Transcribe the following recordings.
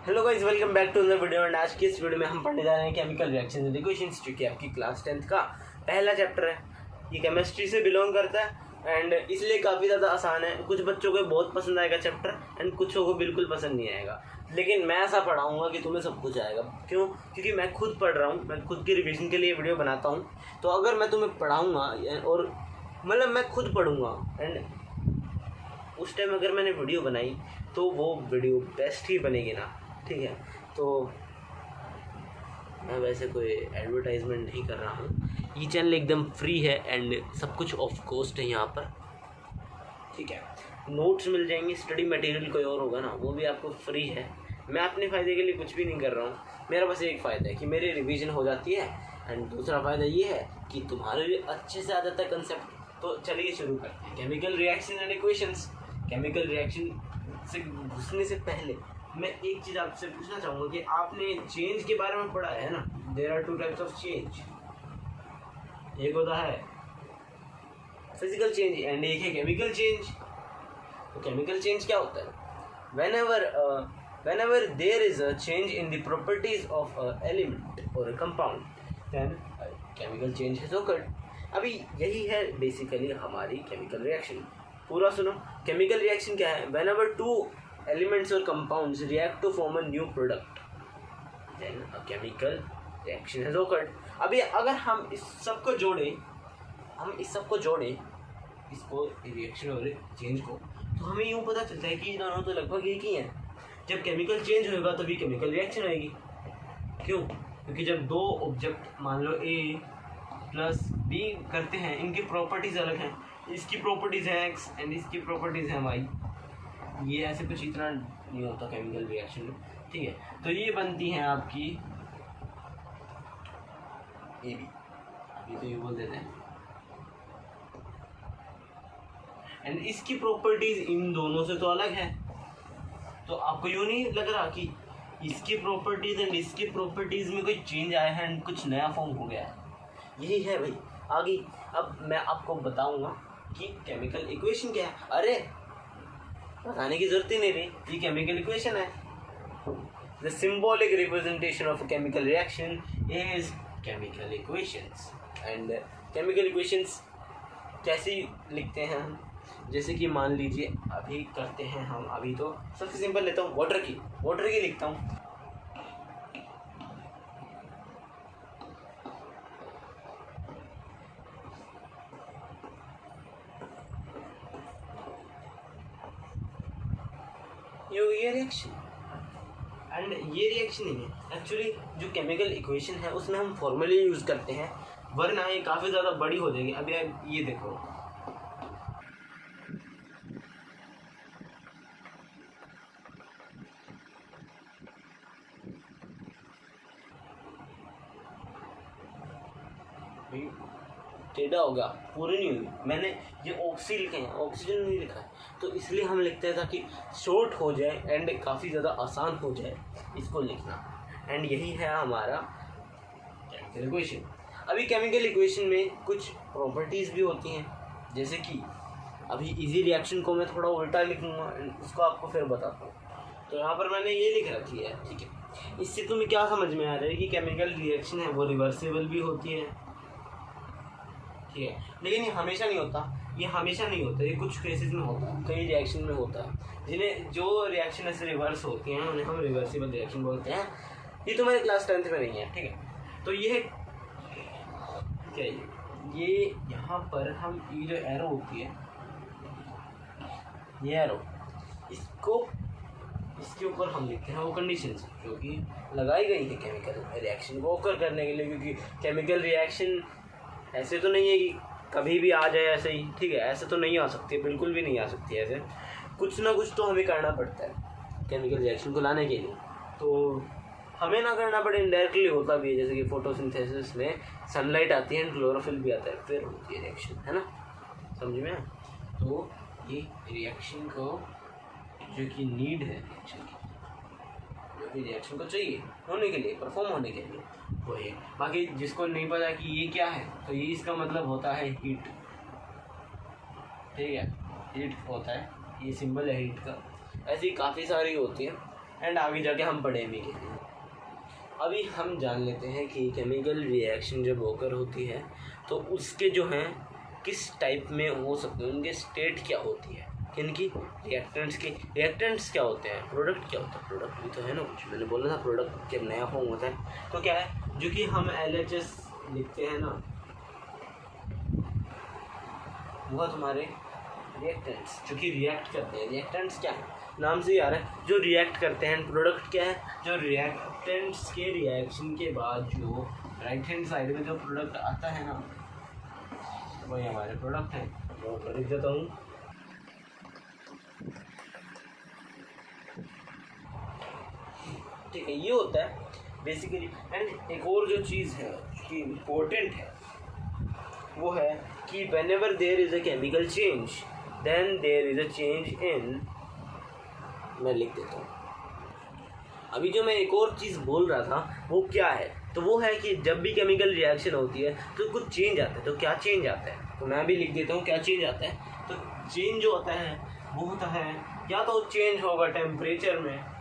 Hello guys, welcome back to another video. And आज की इस वीडियो में हम पढ़ने जा रहे हैं केमिकल रिएक्शन एंड इक्वेशंस, जो कि आपकी क्लास 10th का पहला चैप्टर है। ये केमिस्ट्री से बिलोंग करता है एंड इसलिए काफ़ी ज़्यादा आसान है। कुछ बच्चों को बहुत पसंद आएगा चैप्टर एंड कुछों को बिल्कुल पसंद नहीं आएगा, लेकिन मैं ऐसा पढ़ाऊँगा कि तुम्हें सब कुछ आएगा। क्यों? क्योंकि मैं खुद पढ़ रहा हूँ, मैं खुद की रिविजन के लिए वीडियो बनाता हूँ। तो अगर मैं तुम्हें पढ़ाऊँगा और मतलब मैं खुद पढ़ूँगा एंड उस टाइम अगर मैंने वीडियो बनाई तो वो वीडियो बेस्ट ही बनेगी ना। ठीक है, तो मैं वैसे कोई एडवर्टाइजमेंट नहीं कर रहा हूँ। ये चैनल एकदम फ्री है एंड सब कुछ ऑफ कॉस्ट है यहाँ पर। ठीक है, नोट्स मिल जाएंगे, स्टडी मटेरियल कोई और होगा ना, वो भी आपको फ्री है। मैं अपने फ़ायदे के लिए कुछ भी नहीं कर रहा हूँ। मेरा बस एक फ़ायदा है कि मेरी रिवीजन हो जाती है एंड दूसरा फ़ायदा ये है कि तुम्हारे लिए अच्छे से आ जाता है कंसेप्ट। तो चलिए शुरू करते हैं chemical reaction and equations. Chemical reaction से घुसने से पहले मैं एक चीज़ आपसे पूछना चाहूँगा कि आपने चेंज के बारे में पढ़ा है ना। There are two types of change. एक होता है फिजिकल चेंज एंड एक है केमिकल चेंज। तो केमिकल चेंज क्या होता है? whenever there is a change in the properties of a element or a compound, then a chemical change has occurred. अभी यही है बेसिकली हमारी केमिकल रिएक्शन। पूरा सुनो, केमिकल रिएक्शन क्या है? whenever two elements or compounds react to form a new product, then a chemical reaction has occurred. अभी अगर हम इस सब को जोड़ें, इसको रिएक्शन और चेंज को, तो हमें यूँ पता चलता है कि ये दोनों तो लगभग एक ही हैं। जब केमिकल चेंज होगा तभी केमिकल रिएक्शन होगी। क्यों? क्योंकि जब दो ऑब्जेक्ट मान लो ए प्लस बी करते हैं, इनकी प्रॉपर्टीज़ अलग हैं। इसकी प्रॉपर्टीज़ हैं एक्स एंड इसकी प्रॉपर्टीज़ हैं वाई। ये ऐसे कुछ इतना नहीं होता केमिकल रिएक्शन में। ठीक है, तो ये बनती हैं आपकी ए बी, अभी तो ये बोल देते हैं। एंड इसकी प्रॉपर्टीज़ इन दोनों से तो अलग है। तो आपको यूँ नहीं लग रहा कि इसकी प्रॉपर्टीज़ एंड इसकी प्रॉपर्टीज़ में कोई चेंज आया है एंड कुछ नया फॉर्म हो गया है? यही है भाई आगे। अब मैं आपको बताऊंगा कि केमिकल इक्वेशन क्या है। अरे बताने की जरूरत ही नहीं रही, ये केमिकल इक्वेशन है। The symbolic representation of chemical reaction is chemical equations. And chemical equations कैसे लिखते हैं हम? जैसे कि मान लीजिए अभी करते हैं हम, अभी तो सबसे सिंपल लेता हूँ, वाटर की लिखता हूँ। ये रिएक्शन एंड ये रिएक्शन ही है एक्चुअली। जो केमिकल इक्वेशन है उसमें हम फॉर्मूले यूज़ करते हैं, वरना ये काफ़ी ज़्यादा बड़ी हो जाएगी। अभी आप ये देखो, टेढ़ा होगा, पूरी नहीं हुई। मैंने ये ऑक्सी लिखे हैं, ऑक्सीजन नहीं लिखा है, तो इसलिए हम लिखते हैं ताकि शॉर्ट हो जाए एंड काफ़ी ज़्यादा आसान हो जाए इसको लिखना। एंड यही है हमारा केमिकल इक्वेशन। अभी केमिकल इक्वेशन में कुछ प्रॉपर्टीज़ भी होती हैं, जैसे कि अभी इजी रिएक्शन को मैं थोड़ा उल्टा लिखूँगा, उसको आपको फिर बताता हूँ। तो यहाँ पर मैंने ये लिख रखी है। ठीक है, इससे तुम्हें क्या समझ में आ रहा है कि केमिकल रिएक्शन है वो रिवर्सिबल भी होती है। ठीक है, लेकिन ये हमेशा नहीं होता, ये कुछ केसेस में होता है, कई रिएक्शन में होता है। जिन्हें जो रिएक्शन ऐसे रिवर्स होती हैं उन्हें हम रिवर्सिबल रिएक्शन बोलते हैं। ये तुम्हारे क्लास 10th में नहीं है। ठीक है, तो ये क्या है, ये यहाँ पर हम ये जो एरो होती है, ये एरो, इसके ऊपर हम लिखते हैं वो कंडीशंस जो कि लगाई गई है केमिकल रिएक्शन को ओकर करने के लिए। क्योंकि केमिकल रिएक्शन ऐसे तो नहीं है कि कभी भी आ जाए ऐसे ही। ठीक है, ऐसे तो नहीं आ सकती, बिल्कुल भी नहीं आ सकती ऐसे। कुछ ना कुछ तो हमें करना पड़ता है केमिकल रिएक्शन को लाने के लिए। तो हमें ना करना पड़े, इनडायरेक्टली होता भी है। जैसे कि फोटोसिंथेसिस में सनलाइट आती है, क्लोरोफिल भी आता है, फिर होती है रिएक्शन, है ना? समझ में? तो ये रिएक्शन को जो कि नीड है रिएक्शन की, जो कि रिएक्शन को चाहिए होने के लिए, परफॉर्म होने के लिए, वो है। बाकी जिसको नहीं पता कि ये क्या है, तो ये इसका मतलब होता है हीट। ठीक है, हीट होता है, ये सिंबल है हीट का। ऐसी काफ़ी सारी होती है। एंड आगे जाके हम पढ़ेंगे। अभी हम जान लेते हैं कि केमिकल रिएक्शन जब ओकर होती है तो उसके जो हैं किस टाइप में हो सकते हैं, उनके स्टेट क्या होती है, इनकी रिएक्टेंट्स के। रिएक्टेंट्स क्या होते हैं, प्रोडक्ट क्या होता है, प्रोडक्ट भी तो है ना कुछ, मैंने बोला था प्रोडक्ट जब नया फॉर्म होता है तो क्या है, जो कि हम LHS लिखते हैं ना, वो तुम्हारे रिएक्टेंट्स जो कि रिएक्ट करते हैं। रिएक्टेंट्स क्या है, नाम से ही आ रहा है, जो रिएक्ट करते हैं। प्रोडक्ट क्या है, जो रिएक्टेंट्स के रिएक्शन के बाद जो राइट हैंड साइड में जो प्रोडक्ट आता है ना, वही हमारे प्रोडक्ट हैं। तो लिख देता हूँ, ठीक है, ये होता है बेसिकली। एंड एक और जो चीज़ है कि इम्पोर्टेंट है वो है कि whenever there is a chemical change then there is a change in, मैं लिख देता हूँ। अभी जो मैं एक और चीज़ बोल रहा था वो क्या है, तो वो है कि जब भी केमिकल रिएक्शन होती है तो कुछ चेंज आता है। तो क्या चेंज आता है, तो मैं भी लिख देता हूँ क्या चेंज आता है। तो चेंज जो होता है वो होता है, या तो चेंज होगा टेम्परेचर में,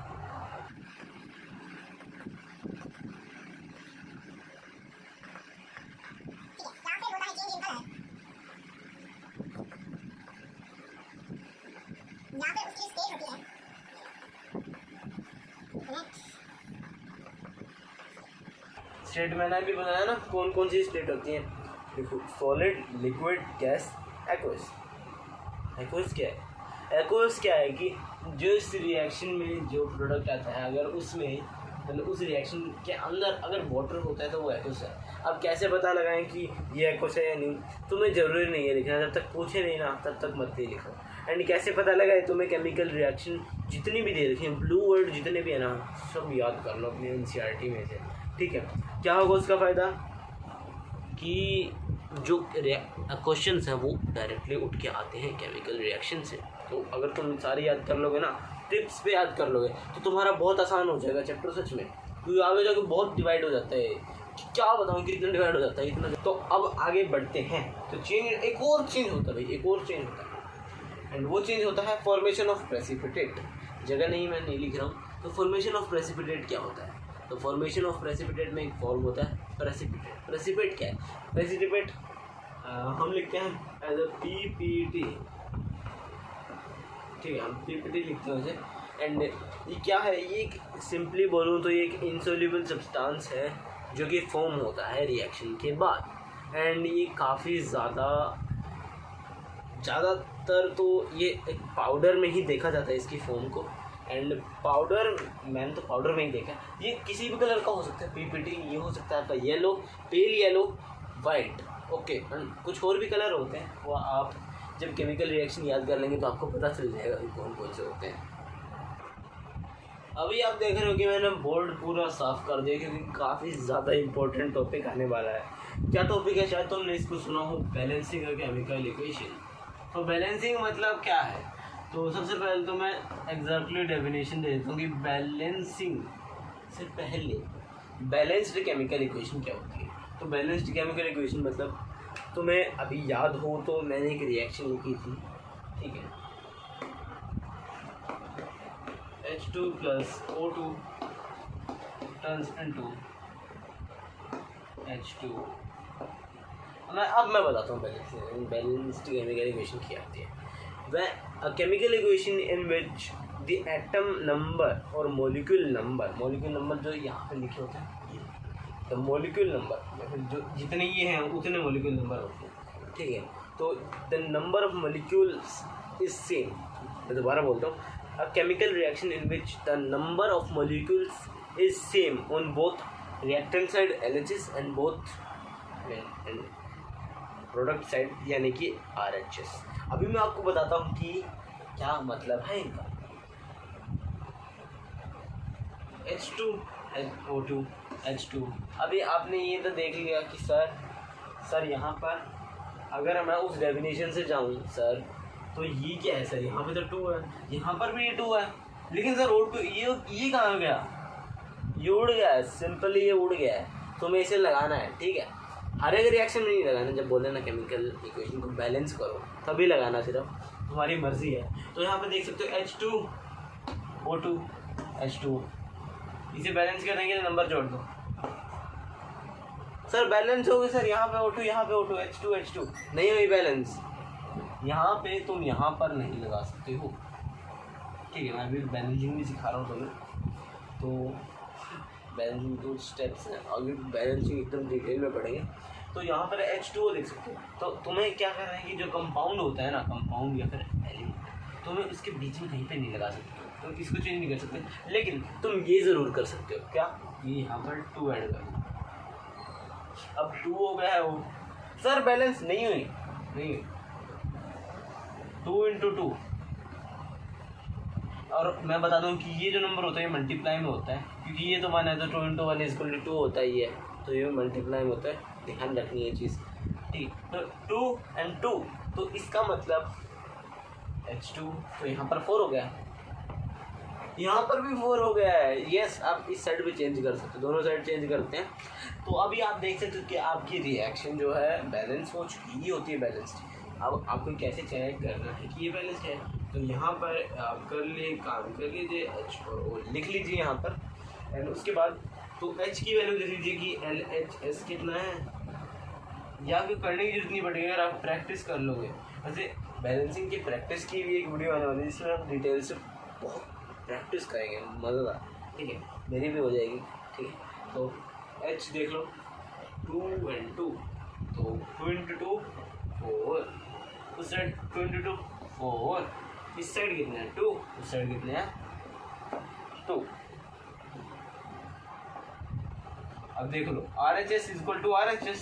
स्टेट मैंने भी बनाया ना, कौन कौन सी स्टेट होती हैं, देखो, solid, liquid, gas, aqueous. Aqueous क्या है, एक्वस क्या है कि जो इस रिएक्शन में जो प्रोडक्ट आता है, अगर उसमें मतलब उस रिएक्शन के अंदर अगर वाटर होता है तो वो एक्वस है। अब कैसे पता लगाएं कि ये एक्वस है या नहीं, तुम्हें ज़रूरी नहीं है लिखना, जब तक पूछे नहीं ना तब तक मत ही लिखो। एंड कैसे पता लगा, तुम्हें केमिकल रिएक्शन जितनी भी दे रखी हैं, ब्लू वर्ड जितने भी है ना, सब याद कर लो अपनी NCERT में से, ठीक है। क्या होगा उसका फ़ायदा कि जो क्वेश्चंस हैं वो डायरेक्टली उठ के आते हैं केमिकल रिएक्शन से। तो अगर तुम सारी याद कर लोगे ना, टिप्स पे याद कर लोगे, तो तुम्हारा बहुत आसान हो जाएगा चैप्टर सच में, क्योंकि आगे जाके बहुत डिवाइड हो जाता है। क्या बताऊँ कितना डिवाइड हो जाता है इतना। तो अब आगे बढ़ते हैं। तो चेंज, एक और चेंज होता है भाई, एक और चेंज होता है, एंड वो चेंज होता है फॉर्मेशन ऑफ प्रेसिपिटेट। जगह नहीं, मैं नहीं लिख रहा हूँ। तो फॉर्मेशन ऑफ प्रेसिपिटेट क्या होता है, तो फॉर्मेशन ऑफ प्रेसिपिटेट में एक फॉर्म होता है प्रेसिपिटेट। प्रेसिपिटेट क्या है, प्रेसिपिटेट हम लिखते हैं एज अ PPT, ठीक है, हम PPT लिखते हैं इसे। एंड ये क्या है, ये एक सिंपली बोलूँ तो ये एक इंसोल्यूबल सब्सटेंस है जो कि फॉर्म होता है रिएक्शन के बाद। एंड ये काफ़ी ज़्यादातर तो ये एक पाउडर में ही देखा जाता है इसकी फॉर्म को। एंड पाउडर, मैंने तो पाउडर में ही देखा, ये किसी भी कलर का हो सकता है। PPT ये हो सकता है आपका yellow, pale yellow, white, okay. कुछ और भी कलर होते हैं, वो आप जब केमिकल रिएक्शन याद कर लेंगे तो आपको पता चल जाएगा कि कौन कौन से होते हैं। अभी आप देख रहे हो कि मैंने बोर्ड पूरा साफ़ कर दिया, क्योंकि काफ़ी ज़्यादा इंपॉर्टेंट टॉपिक आने वाला है। क्या टॉपिक है, शायद तुमने इसको सुना हो, बैलेंसिंग ऑफ केमिकल इक्वेशन। तो बैलेंसिंग मतलब क्या है, तो सबसे पहले तो मैं एग्जैक्टली डेफिनेशन दे देता हूँ कि बैलेंसिंग से पहले बैलेंस्ड केमिकल इक्वेशन क्या होती है। तो बैलेंस्ड केमिकल इक्वेशन मतलब तुम्हें अभी याद हो तो मैंने एक रिएक्शन लिखी थी, ठीक है, H2 plus O2 turns into H2। अब मैं बताता हूँ बैलेंस्ड केमिकल इक्वेशन क्या होती है। वह chemical equation in which the atom number और molecule number जो यहाँ पे लिखे होते हैं, तो molecule number जो जितने ये हैं उतने molecule number होते हैं, ठीक है। तो the number of molecules is same। मैं दोबारा बोलता हूँ, a chemical reaction in which the number of molecules is same on both reactant side LHS and both and product side यानी कि RHS। अभी मैं आपको बताता हूँ कि क्या मतलब है इनका। H2 O2 H2। अभी आपने ये तो देख लिया कि सर यहाँ पर अगर मैं उस डेफिनेशन से जाऊँ सर, तो ये क्या है सर, यहाँ पे तो 2 है, यहाँ पर भी ये 2 है, लेकिन सर O2 ये कहाँ गया, ये उड़ गया है, सिंपली ये उड़ गया है। तुम्हें इसे लगाना है, ठीक है, हर एक रिएक्शन में नहीं लगाना। जब बोले ना केमिकल इक्वेशन को बैलेंस करो तभी लगाना, सिर्फ तुम्हारी मर्जी है। तो यहाँ पे देख सकते हो H2 O2 H2O, इसे बैलेंस करेंगे तो नंबर जोड़ दो। सर बैलेंस हो गई सर, यहाँ पे O2 यहाँ पे O2, H2 नहीं हुई बैलेंस। यहाँ पे तुम यहाँ पर नहीं लगा सकते हो, ठीक है। मैं अभी बैलेंसिंग भी सिखा रहा हूँ तुम्हें, तो बैलेंसिंग 2 स्टेप्स हैं। अगर बैलेंसिंग एकदम डिटेल में पढ़ेंगे तो यहाँ पर H2O देख सकते हो। तो तुम्हें क्या करना है कि जो कंपाउंड होता है ना, कंपाउंड या फिर एलिमेंट, तुम्हें उसके बीच में कहीं पे नहीं लगा सकते हो, तुम इसको चेंज नहीं कर सकते। लेकिन तुम ये ज़रूर कर सकते हो, क्या, ये यहाँ पर 2 ऐड कर दो। अब 2 हो गया है वो। सर बैलेंस नहीं हुई, नहीं हुई। 2 × 2, और मैं बता दूं कि ये जो नंबर होता है ये मल्टीप्लाई में होता है, क्योंकि ये तो माना है तो 2 × 1 = 2 होता ही है, तो ये मल्टीप्लाई में होता है, ध्यान रखनी है चीज़, ठीक। तो 2 × 2, तो इसका मतलब H2, तो यहाँ पर 4 हो गया, यहाँ पर भी 4 हो गया है। यस, आप इस साइड भी चेंज कर सकते हो, दोनों साइड चेंज करते हैं। तो अभी आप देख सकते हो कि आपकी रिएक्शन जो है बैलेंस हो चुकी ही होती है, बैलेंस्ड। अब आपको कैसे चेक करना है कि ये बैलेंस है, तो यहाँ पर आप कर लिए, काम कर लीजिए, H और O लिख लीजिए यहाँ पर, एंड उसके बाद तो H की वैल्यू दे दीजिए कि LHS कितना है, या फिर करने की जरूरत नहीं पड़ेगी अगर आप प्रैक्टिस कर लोगे। वैसे बैलेंसिंग की प्रैक्टिस की भी एक वीडियो आने वाली है जिसमें हम डिटेल से बहुत प्रैक्टिस करेंगे, मज़ेदार, ठीक है, मेरी भी हो जाएगी, ठीक है। तो H देख लो, 2 × 2, तो 2 × 2 4, उस साइड 2 × 2 4, इस साइड कितने हैं 2, उस साइड कितने हैं 2। अब देख लो RHS = RHS,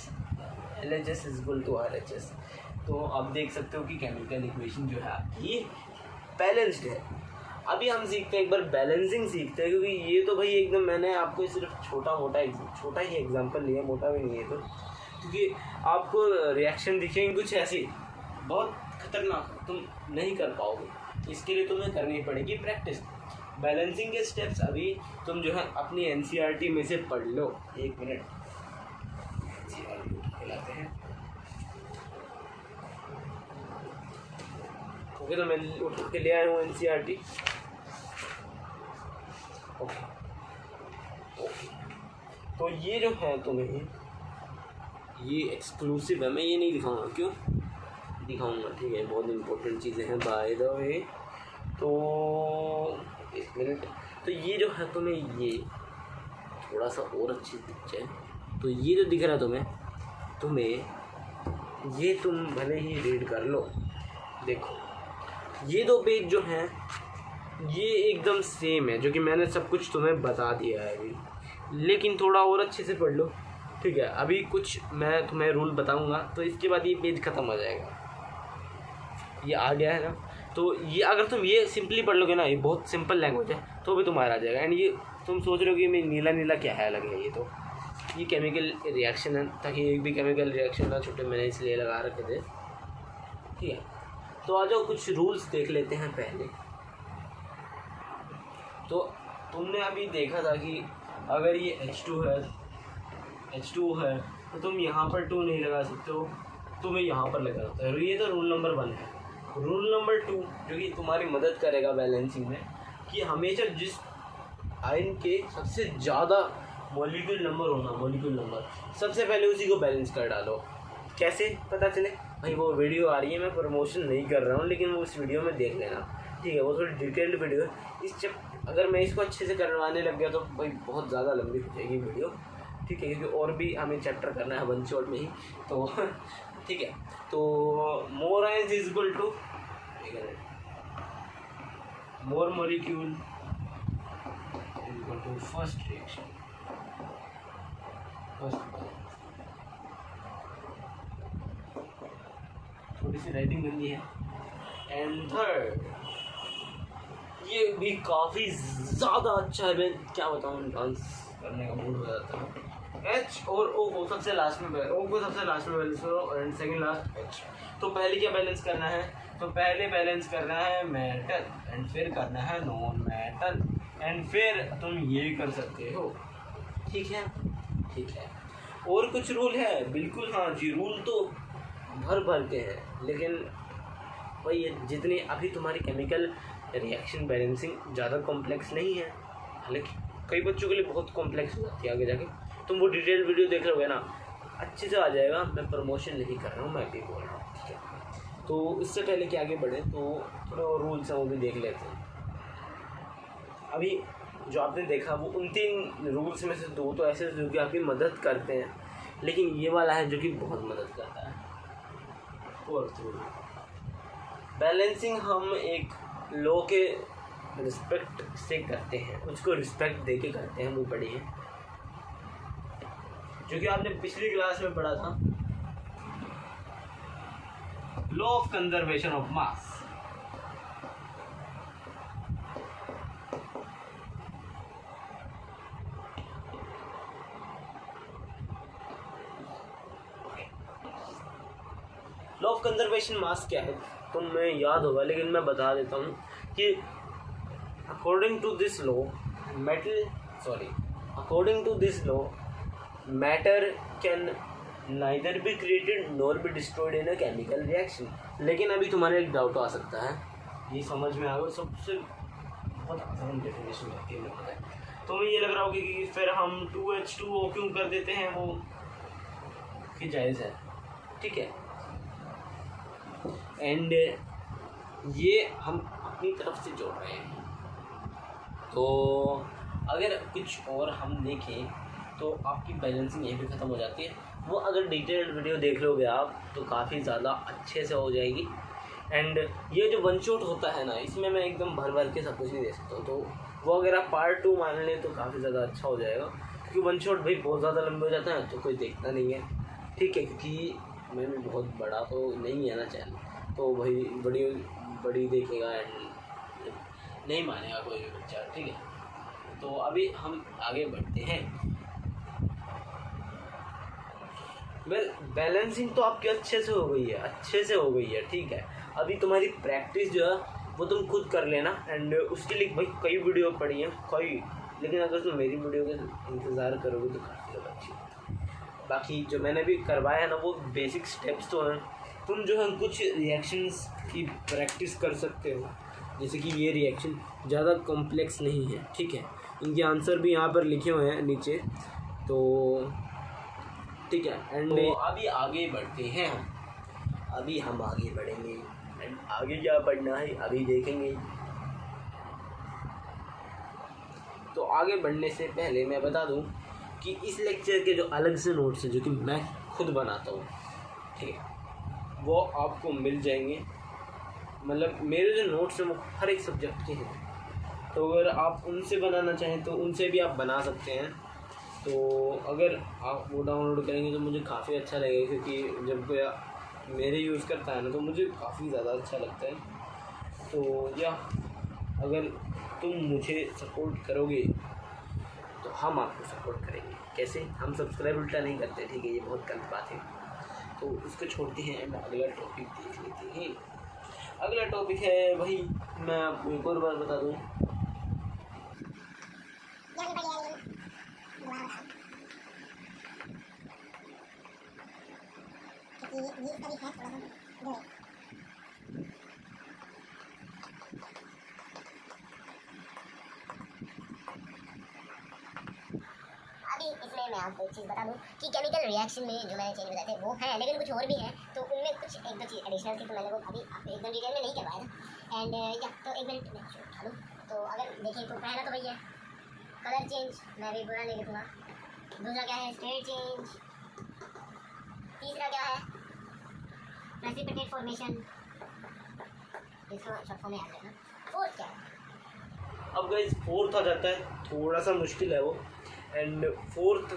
LHS = RHS। तो अब देख सकते हो कि केमिकल इक्वेशन जो है आपकी बैलेंस्ड है। अभी हम सीखते हैं, एक बार बैलेंसिंग सीखते हैं, क्योंकि ये तो भाई एकदम मैंने आपको सिर्फ छोटा ही एग्जांपल लिया, मोटा भी नहीं है, तो क्योंकि आपको रिएक्शन दिखेंगे कुछ ऐसी बहुत खतरनाक, तुम नहीं कर पाओगे। इसके लिए तुम्हें करनी पड़ेगी प्रैक्टिस। बैलेंसिंग के स्टेप्स अभी तुम जो है अपनी NCERT में से पढ़ लो। 1 मिनट, NCERT खिलाते हैं। ओके, तो मैं उठ के ले आया हूँ NCERT। ओके, तो ये जो है तुम्हें ये एक्सक्लूसिव है, मैं ये नहीं दिखाऊंगा, क्यों दिखाऊंगा, ठीक है, बहुत इंपॉर्टेंट चीज़ें हैं बाय द वे। तो 1 मिनट, तो ये जो है तुम्हें ये थोड़ा सा और अच्छी दिख जाए, तो ये जो दिख रहा है तुम्हें ये तुम भले ही रीड कर लो। देखो ये 2 पेज जो हैं ये एकदम सेम है, जो कि मैंने सब कुछ तुम्हें बता दिया है अभी, लेकिन थोड़ा और अच्छे से पढ़ लो, ठीक है। अभी कुछ मैं तुम्हें रूल बताऊंगा, तो इसके बाद ये पेज ख़त्म हो जाएगा। ये आ गया है ना, तो ये अगर तुम ये सिंपली पढ़ लोगे ना, ये बहुत सिंपल लैंग्वेज है, तो भी तुम्हारा आ जाएगा। एंड ये तुम सोच रहे हो कि मैं नीला नीला क्या है लग है, ये केमिकल रिएक्शन है, ताकि एक भी केमिकल रिएक्शन ना छूटे, मैंने इसलिए लगा रखे थे, ठीक है। तो आ जाओ कुछ रूल्स देख लेते हैं पहले। तो तुमने अभी देखा था कि अगर ये H2 है तो तुम यहाँ पर 2 नहीं लगा सकते हो, तुम्हें यहाँ पर लगाना होता है। ये तो रूल नंबर 1 है। रूल नंबर 2 जो कि तुम्हारी मदद करेगा बैलेंसिंग में, कि हमेशा जिस आयन के सबसे ज़्यादा मॉलिक्यूल नंबर सबसे पहले उसी को बैलेंस कर डालो। कैसे पता चले भाई, वो वीडियो आ रही है, मैं प्रमोशन नहीं कर रहा हूँ, लेकिन वो उस वीडियो में देख लेना, ठीक है। वो थोड़ी डिटेल्ड वीडियो है, अगर मैं इसको अच्छे से करवाने लग गया तो भाई बहुत ज़्यादा लंबी हो जाएगी वीडियो, ठीक है, क्योंकि और भी हमें चैप्टर करना है 1 शॉट में ही, तो ठीक है। तो मोर आयंस = मोर मॉलिक्यूल = फर्स्ट रिएक्शन, थोड़ी सी राइटिंग गंदी है। एंड थर्ड, ये भी काफ़ी ज़्यादा अच्छा है, मैं क्या बताऊँ, डांस करने का मूड हो जाता है। H और O को सबसे लास्ट में बैलेंस करो, एंड सेकंड लास्ट H। तो पहले क्या बैलेंस करना है, तो पहले बैलेंस करना है मेटल, एंड फिर करना है नॉन मेटल, एंड फिर तुम ये कर सकते हो, ठीक है। और कुछ रूल है? बिल्कुल हाँ जी, रूल तो भर के हैं, लेकिन भाई ये जितनी अभी तुम्हारी केमिकल रिएक्शन बैलेंसिंग ज़्यादा कॉम्प्लेक्स नहीं है, लेकिन कई बच्चों के लिए बहुत कॉम्प्लेक्स हो जाती है आगे जाके। तुम वो डिटेल वीडियो देख लोगे ना, अच्छे से आ जाएगा। मैं प्रमोशन नहीं कर रहा हूँ, मैं भी बोल रहा हूँ, ठीक है। तो इससे पहले कि आगे बढ़े तो थोड़ा रूल्स हैं वो भी देख लेते हैं। अभी जो आपने देखा वो उन 3 रूल्स में से 2 तो ऐसे जो कि आपकी मदद करते हैं, लेकिन ये वाला है जो कि बहुत मदद करता है। फोर्थ रूल, बैलेंसिंग हम एक लो के रिस्पेक्ट से करते हैं, उसको रिस्पेक्ट दे के करते हैं। वो बड़ी है जो कि आपने पिछली क्लास में पढ़ा था, law of conservation of mass. Law of conservation mass क्या है तो मैं याद होगा, लेकिन मैं बता देता हूँ कि according to this law matter can neither be created nor be destroyed in a chemical reaction. लेकिन अभी तुम्हारे एक डाउट आ सकता है, ये समझ में आ गया, सबसे बहुत आसान डेफिनेशन रहती है, पता है। तो मुझे ये लग रहा होगा कि फिर हम 2H2O क्यों कर देते हैं, वो कि जायज़ है, ठीक है। एंड ये हम अपनी तरफ से जोड़ रहे हैं। तो अगर कुछ और हम देखें तो आपकी बैलेंसिंग यहीं पे ख़त्म हो जाती है। वो अगर डिटेल्ड वीडियो देख लोगे आप तो काफ़ी ज़्यादा अच्छे से हो जाएगी। एंड ये जो वन शॉट होता है ना, इसमें मैं एकदम भर के सब कुछ नहीं दे सकता हूँ, तो वो अगर आप पार्ट 2 मान लें तो काफ़ी ज़्यादा अच्छा हो जाएगा। क्योंकि वन शॉट भाई बहुत ज़्यादा लंबे हो जाता है तो कोई देखता नहीं है, ठीक है। क्योंकि मैं भी बहुत बड़ा तो नहीं है ना चैनल, तो भाई बड़ी देखेगा एंड नहीं मानेगा कोई भी बच्चा, ठीक है। तो अभी हम आगे बढ़ते हैं। बैलेंसिंग तो आपकी अच्छे से हो गई है, ठीक है। अभी तुम्हारी प्रैक्टिस जो है वो तुम खुद कर लेना। एंड उसके लिए भाई कई वीडियो पड़ी हैं, लेकिन अगर तुम मेरी वीडियो का इंतज़ार करोगे तो काफ़ी ज़्यादा अच्छी होती है। बाकी जो मैंने अभी करवाया है ना, वो बेसिक स्टेप्स तो हैं। तुम जो है कुछ रिएक्शंस की प्रैक्टिस कर सकते हो, जैसे कि ये रिएक्शन ज़्यादा कॉम्प्लेक्स नहीं है, ठीक है। इनके आंसर भी यहाँ पर लिखे हुए हैं नीचे, तो ठीक है। एंड तो अभी आगे बढ़ते हैं हम आगे बढ़ेंगे। एंड आगे क्या पढ़ना है अभी देखेंगे। तो आगे बढ़ने से पहले मैं बता दूं कि इस लेक्चर के जो अलग से नोट्स हैं जो कि मैं खुद बनाता हूँ, ठीक है, वो आपको मिल जाएंगे। मतलब मेरे जो नोट्स हैं वो हर एक सब्जेक्ट के हैं, तो अगर आप उनसे बनाना चाहें तो उनसे भी आप बना सकते हैं। तो अगर आप वो डाउनलोड करेंगे तो मुझे काफ़ी अच्छा लगेगा, क्योंकि जब कोई मेरे यूज़ करता है ना तो मुझे काफ़ी ज़्यादा अच्छा लगता है। तो या अगर तुम मुझे सपोर्ट करोगे तो हम आपको सपोर्ट करेंगे। कैसे? हम सब्सक्राइब उल्टा नहीं करते, ठीक है, ये बहुत गलत बात है। तो उसको छोड़ते हैं एंड अगला टॉपिक देख लेते हैं। अगला टॉपिक है भाई, मैं आपको एक और बार बता दूँ, इसमें मैं आपको एक चीज़ बता दूं कि केमिकल रिएक्शन में जो मैंने चेंज बताए थे वो हैं, लेकिन कुछ और भी हैं। तो उनमें कुछ एक दो चीज़ एडिशनल थी, तो मैंने वो अभी आपको एकदम डिटेल में नहीं करवाया था। एंड या तो एक मिनट मैं उठा दूँ। तो अगर देखें तो पहला तो भैया कलर चेंज, मैं भी बुरा नहीं लिखूँगा। दूसरा क्या है? State change. तीसरा क्या है? प्रेसिपिटेट फॉर्मेशन, इसको शॉर्ट फॉर्म में याद रखना। फोर्थ क्या है? अब गाइस फोर्थ आ जाता है, थोड़ा सा मुश्किल है वो। एंड फोर्थ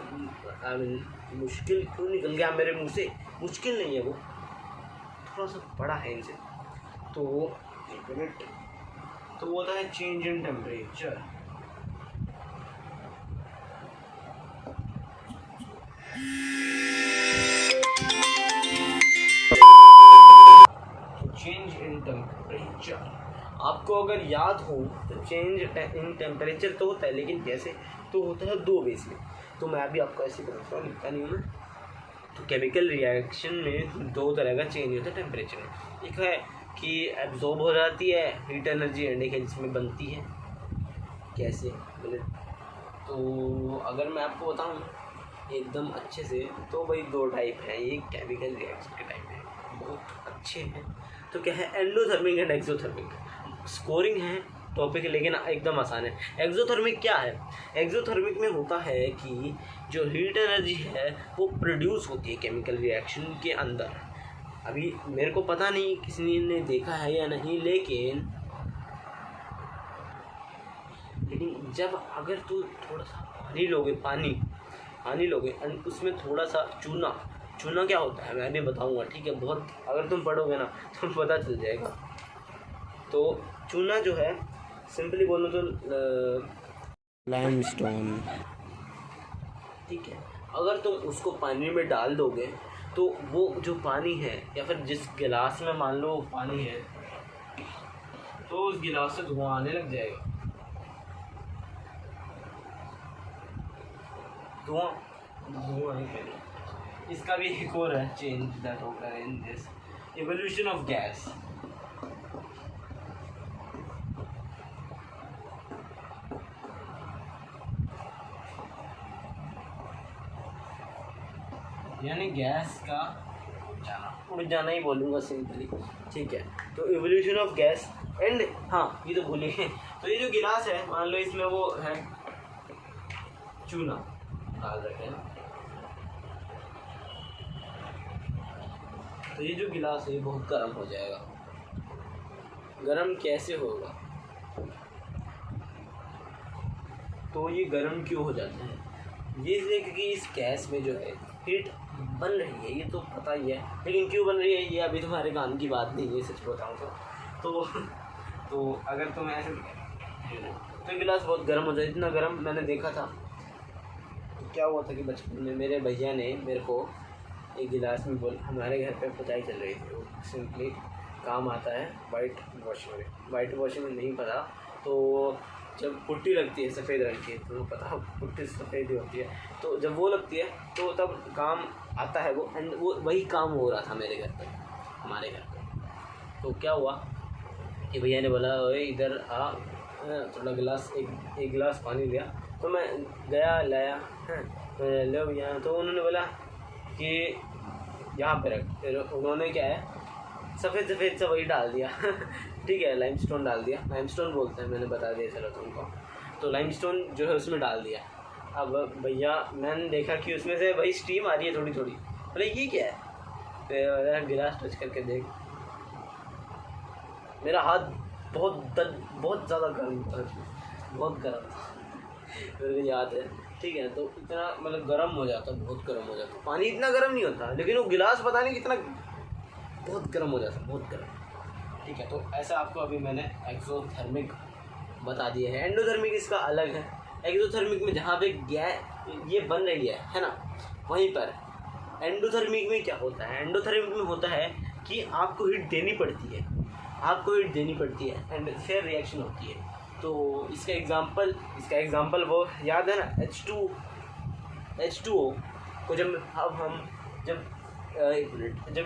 मुश्किल क्यों निकल गया मेरे मुंह से? मुश्किल नहीं है वो, थोड़ा सा बड़ा है इनसे। तो एक मिनट, तो वो होता है change in temperature. Change in temperature आपको अगर याद हो तो चेंज इन टेम्परेचर तो होता है, लेकिन कैसे? तो होता है 2 वेज में। तो मैं अभी आपको ऐसे बताता हूँ, लिखता नहीं हूँ मैं। तो केमिकल रिएक्शन में 2 तरह का चेंज होता है टेम्परेचर में। एक है कि एब्जॉर्ब हो जाती है हीट एनर्जी, एंड एक है जिसमें बनती है। कैसे? मतलब तो अगर मैं आपको बताऊँ एकदम अच्छे से, तो भाई 2 टाइप हैं ये केमिकल रिएक्शन के टाइप हैं, बहुत अच्छे हैं। तो क्या है, एंडोथर्मिक एंड एक्सोथर्मिक। स्कोरिंग है टॉपिक, लेकिन एकदम आसान है। एक्सोथर्मिक क्या है? एक्सोथर्मिक में होता है कि जो हीट एनर्जी है वो प्रोड्यूस होती है केमिकल रिएक्शन के अंदर। अभी मेरे को पता नहीं किसी ने देखा है या नहीं, लेकिन जब अगर तू थोड़ा सा पानी लोगे एंड उसमें थोड़ा सा चूना क्या होता है मैं भी बताऊंगा, ठीक है? बहुत अगर तुम पढ़ोगे ना तो पता चल जाएगा। तो चूना जो है, सिंपली बोलो तो लाइमस्टोन, ठीक है? अगर तुम उसको पानी में डाल दोगे तो वो जो पानी है, या फिर जिस गिलास में मान लो पानी है, तो उस गिलास से धुआं आने लग जाएगा। धुआं नहीं करें। इसका भी एक और है change that occur in this evolution of gas। यानी गैस का उड़ जाना ही बोलूँगा सिंपली, ठीक है? तो एवोल्यूशन ऑफ गैस एंड, हाँ ये तो भूलिए। तो ये जो गिलास है, मान लो इसमें वो है चूना डाल रखे हैं, तो ये जो गिलास है बहुत गर्म हो जाएगा। गर्म कैसे होगा? तो ये गर्म क्यों हो जाता है? ये इसलिए क्योंकि इस गैस में जो है हीट बन रही है, ये तो पता ही है, लेकिन क्यों बन रही है ये अभी तुम्हारे काम की बात नहीं है, सच बताऊँ तो अगर तुम ऐसे तो गिलास बहुत गर्म हो जाए, इतना गर्म मैंने देखा था। तो क्या हुआ था कि बचपन में मेरे भैया ने मेरे को एक गिलास में बोल, हमारे घर पे पुताई चल रही थी, वो सिंपली काम आता है वाइट वॉशिंग में नहीं पता, तो जब पुट्टी लगती है सफ़ेद रंग की, तो पता पुट्टी सफ़ेद ही होती है, तो जब वो लगती है तो तब काम आता है वो, एंड वो वही काम हो रहा था मेरे घर पे, हमारे घर पे। तो क्या हुआ कि भैया ने बोला, ओए इधर आ, थोड़ा गिलास एक गिलास पानी लिया। तो मैं गया लाया, लो भैया। तो उन्होंने बोला कि यहाँ पे रख, फिर उन्होंने क्या है सफ़ेद सा वही डाल दिया ठीक है, लाइमस्टोन डाल दिया, लाइमस्टोन बोलते हैं, मैंने बता दिया चलो तुमको। तो लाइमस्टोन जो है उसमें डाल दिया। अब भैया मैंने देखा कि उसमें से भाई स्टीम आ रही है थोड़ी थोड़ी, बोले ये क्या है? तो गिलास टच करके देख, मेरा हाथ बहुत ज़्यादा गर्म था, बहुत गर्म था, मेरे को याद है, ठीक है? तो इतना मतलब गर्म हो जाता, बहुत गर्म हो जाता। पानी इतना गर्म नहीं होता, लेकिन वो गिलास पता नहीं कितना बहुत गर्म हो जाता, बहुत गर्म, ठीक है? तो ऐसा आपको अभी मैंने एक्सोथर्मिक बता दिया है। एंडोथर्मिक इसका अलग है। एक्सोथर्मिक में जहाँ पे गैस ये बन रही है ना, वहीं पर। एंडोथर्मिक में क्या होता है? एंडोथर्मिक में होता है कि आपको हीट देनी पड़ती है एंड फिर रिएक्शन होती है। तो इसका एग्जांपल वो याद है ना, H2O को जब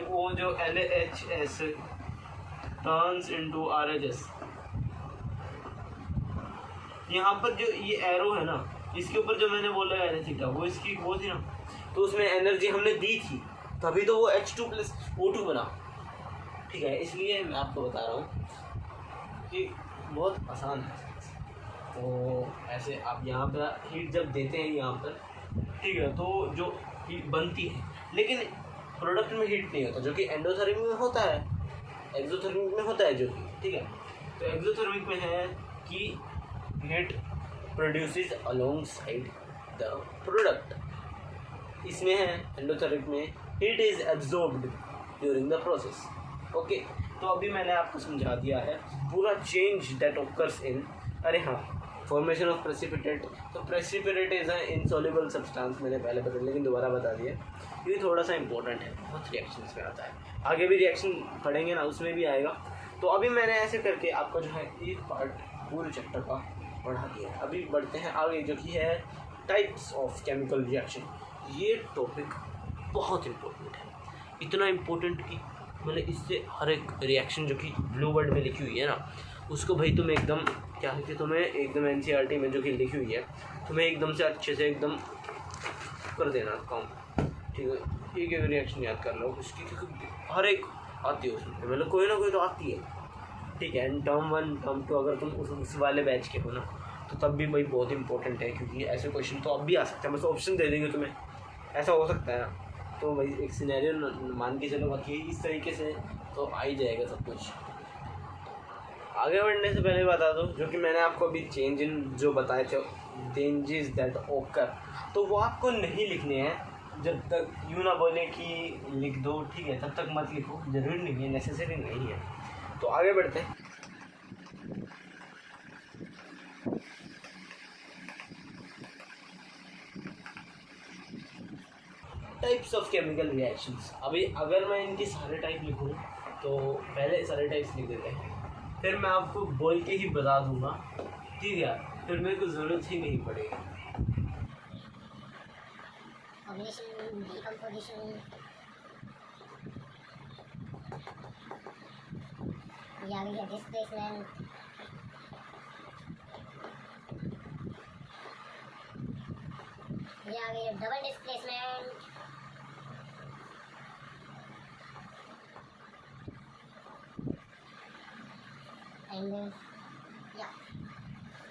वो जो LHS टर्न्स इनटू RHS, यहाँ पर जो ये एरो है ना, इसके ऊपर जो मैंने बोला है थीटा, वो इसकी वो थी ना, तो उसमें एनर्जी हमने दी थी, तभी तो वो H2+O2 बना, ठीक है? इसलिए मैं आपको बता रहा हूँ कि बहुत आसान है। तो ऐसे आप यहाँ पर हीट जब देते हैं यहाँ पर, ठीक है, तो जो हीट बनती है, लेकिन प्रोडक्ट में हीट नहीं होता, जो कि एंडोथर्मिक में होता है, एक्सोथर्मिक में होता है जो कि, ठीक है? तो एक्सोथर्मिक में है कि heat produces alongside the product. इसमें है एंडोथर्मिक में heat is absorbed during the process. Okay, तो अभी मैंने आपको समझा दिया है पूरा चेंज दैट ऑकर्स इन, अरे हाँ, फॉर्मेशन ऑफ प्रेसिपिटेट। तो precipitate is an insoluble substance, मैंने पहले बता, लेकिन दोबारा बता दिया, ये थोड़ा सा इंपॉर्टेंट है, बहुत रिएक्शंस में आता है, आगे भी रिएक्शन पढ़ेंगे ना उसमें भी आएगा। तो अभी मैंने ऐसे करके आपको जो है एक पार्ट पूरे चैप्टर का पढ़ा दिया है। अभी बढ़ते हैं आगे, जो कि है टाइप्स ऑफ केमिकल रिएक्शन। ये टॉपिक बहुत इम्पोर्टेंट है, इतना इम्पोर्टेंट कि मतलब इससे हर एक रिएक्शन जो कि ब्लू वर्ड में लिखी हुई है ना, उसको भाई तुम एकदम क्या है कि तुम्हें एकदम NCERT में जो कि लिखी हुई है तुम्हें एकदम से अच्छे से एकदम कर देना काम, ठीक है। एक रिएक्शन याद कर लो उसकी, क्योंकि हर एक आती है उसमें, मतलब कोई ना कोई तो आती है, ठीक है। एंड टर्म 1 टर्म 2 अगर तुम उस वाले बैच के हो ना तो तब भी भाई बहुत इंपॉर्टेंट है, क्योंकि ऐसे क्वेश्चन तो अब भी आ सकते हैं, बस ऑप्शन दे देंगे तुम्हें, ऐसा हो सकता है ना। तो भाई एक सिनेरियो मान के चलो, बाकी इस तरीके से तो आ ही जाएगा सब कुछ। आगे बढ़ने से पहले बता दो, जो कि मैंने आपको अभी चेंज इन जो बताए थे, चेंजेस दैट ओकर, तो वो आपको नहीं लिखने हैं जब तक यूँ ना बोले कि लिख दो, ठीक है, तब तक मत लिखो, ज़रूरी नहीं है, नेसेसरी नहीं है। तो आगे बढ़ते हैं। Types of chemical reactions. अभी अगर मैं इनके सारे टाइप लिखूँ तो पहले सारे टाइप्स लिख देते हैं, फिर मैं आपको बोल के ही बता दूंगा, ठीक है, फिर मेरे को ज़रूरत ही नहीं पड़ेगी। फॉर्मेशन, डीकंपोजिशन, या डिस्प्लेसमेंट, या डबल डिस्प्लेसमेंट, एंड या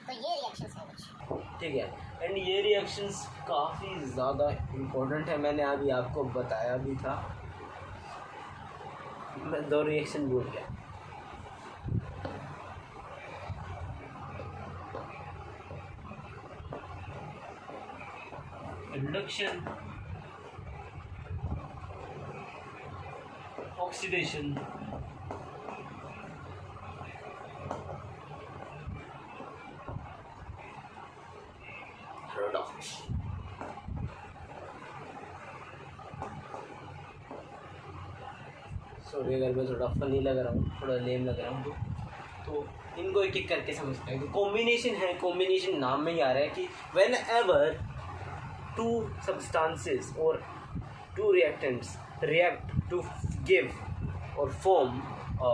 तो ये रिएक्शंस हैं कुछ, ठीक है। एंड ये रिएक्शंस काफ़ी ज़्यादा इम्पोर्टेंट है, मैंने अभी आपको बताया भी था, मैं 2 रिएक्शन बोल गया। Reduction, oxidation, redox. सॉरी अगर मैं थोड़ा फनी लग रहा हूँ, थोड़ा लेम लग रहा हूँ, तो इनको एक एक करके समझते हैं। कॉम्बिनेशन है, कॉम्बिनेशन नाम में ही आ रहा है कि when ever 2 substances or 2 reactants react to give or form a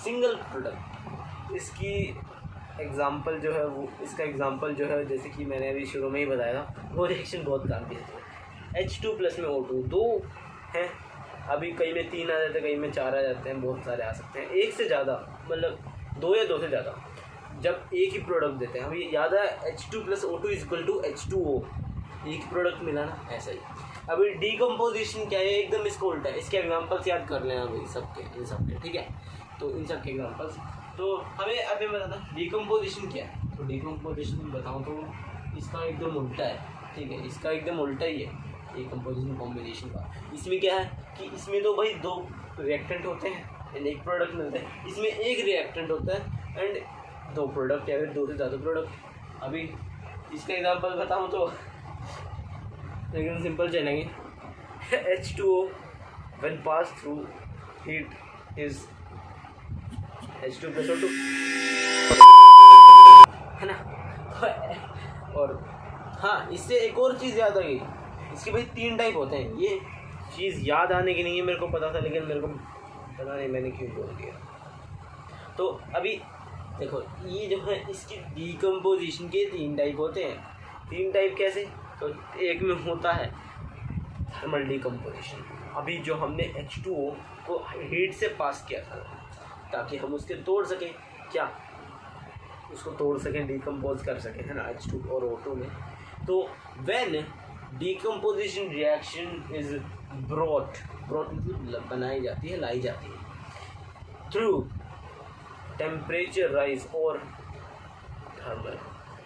single product। इसकी एग्ज़ाम्पल जो है वो, इसका एग्ज़ाम्पल जो है जैसे कि मैंने अभी शुरू में ही बताया था, वो रिएक्शन बहुत काम की है। H2 प्लस में O2 2 हैं, अभी कई में 3 आ जाते हैं, कई में 4 आ जाते हैं, बहुत सारे आ सकते हैं, एक से ज़्यादा, मतलब 2 या 2 से ज़्यादा जब एक ही प्रोडक्ट देते हैं। अभी याद है H2 plus O2 equal to H2O, एक प्रोडक्ट मिला ना, ऐसा ही। अभी डीकम्पोजिशन क्या है, एकदम इसको उल्टा है। इसके एग्जांपल्स याद कर लेना अभी सबके, इन सबके, ठीक है। तो इन सब के एग्जांपल्स, तो हमें अभी बताना डीकम्पोजिशन क्या है। तो डीकम्पोजिशन बताऊँ तो इसका एकदम उल्टा है, ठीक है, इसका एकदम उल्टा ही है डीकम्पोजिशन कॉम्बिनेशन का। इसमें क्या है कि इसमें तो भाई 2 रिएक्टेंट होते हैं एंड एक प्रोडक्ट मिलता है, इसमें एक रिएक्टेंट होता है एंड 2 प्रोडक्ट या फिर 2 से ज़्यादा प्रोडक्ट। अभी इसका एग्जांपल बताऊँ तो एकदम सिंपल चलेंगे। H2O when passed through heat is H2 plus O2, है ना। और हाँ, इससे एक और चीज़ याद आ गई, इसके भाई 3 टाइप होते हैं। ये चीज़ याद आने की नहीं है, मेरे को पता था, लेकिन मेरे को पता नहीं मैंने क्यों बोल दिया। तो अभी देखो, ये जो है इसकी डीकम्पोजिशन के 3 टाइप होते हैं। 3 टाइप कैसे? तो एक में होता है थर्मल डीकम्पोजिशन। अभी जो हमने H2O को हीट से पास किया था ताकि हम उसके तोड़ सकें, क्या उसको तोड़ सकें, डीकम्पोज कर सकें, है ना, H2 और O2 में। तो when decomposition reaction is brought मतलब बनाई जाती है, लाई जाती है थ्रू टेम्परेचर राइज और थर्मल।